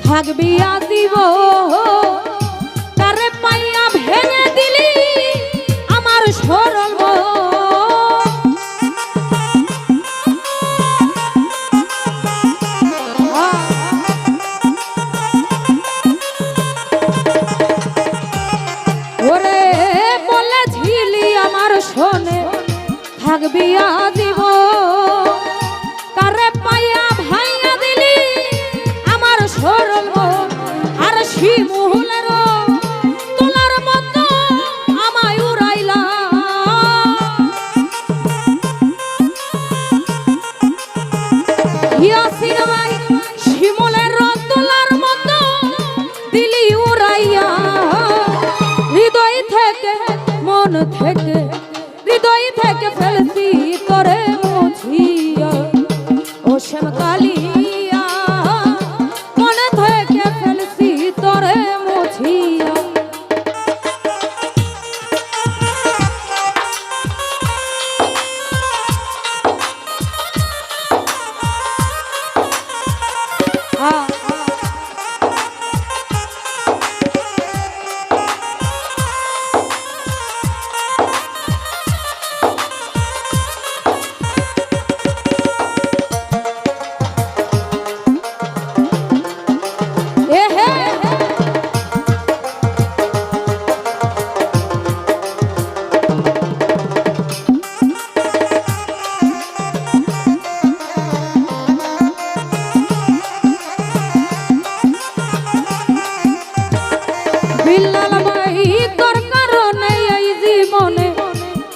থাকবি আজীব তারে পাইয়া ভেঙে দিলি আমার সরল ওরে বলেছিলি আমার শোনে থাকবি আজীব তারে পাইয়া ভাইয়া দিলি আমার সরল আর শিমুলের তোলার মতো আমায় উড়াইলা ইয়াসিন ভাই শিমুলের তোলার মতো দিলি উড়াইয়া হৃদয় থেকে মন থেকে হৃদয় থেকে ফেলছি করে মুছিয়া ও শ্যামকালিয়া মন থেকে ফেলছি তোরে মুছিয়া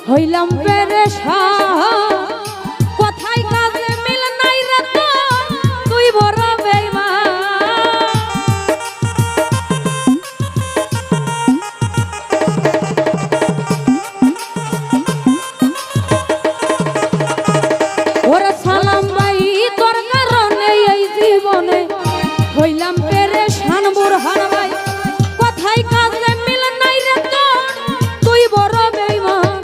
হইলাম পেরেশান কোথায় কাজে মিল নাই রে তো তুই বড় বেঈমান ওরে সালাম ভাই তোর কারণে এই জীবনে হইলাম পেরেশান বুরহান ভাই কোথায় কাজে মিল নাই রে তো তুই বড় বেঈমান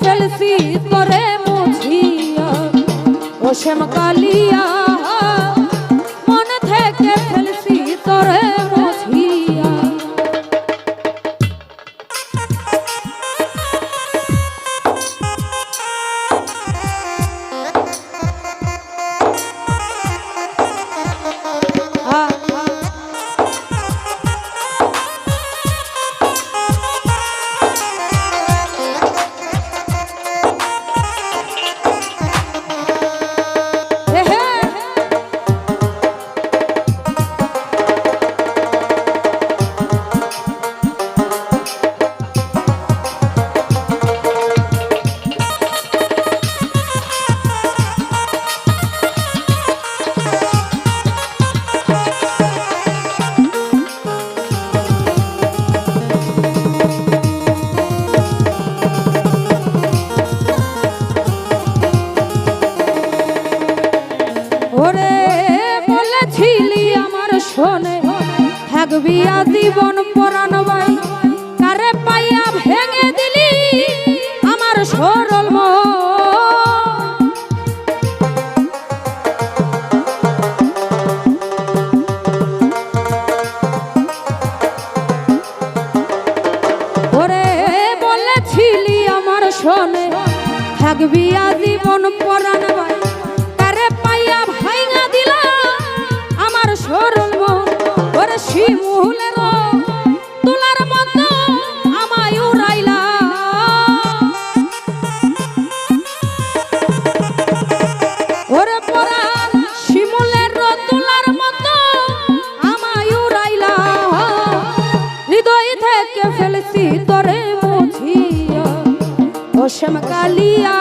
ফেলছি করে মুছিয়া ও শ্যামকালিয়া মন থেকে ফেলছি তোরে মুছিয়া শোনে থাকবি আজীবন পরাণ ভাই কারে পাইয়া ভেঙে দিলি আমার সরল ওরে বলেছিলি আমার শোনে থাকবি আজীবন পরাণ ভাই কারে পাইয়া ভাঙা দিলা আমার সরল ওরে শিমুলের তোলার মতো আমায় উড়াইলা ওরে পরাণ শিমুলের তোলার মতো আমায় উড়াইলা হৃদয় থেকে ফেলছি তোরে মুছিয়া ও শ্যামকালিয়া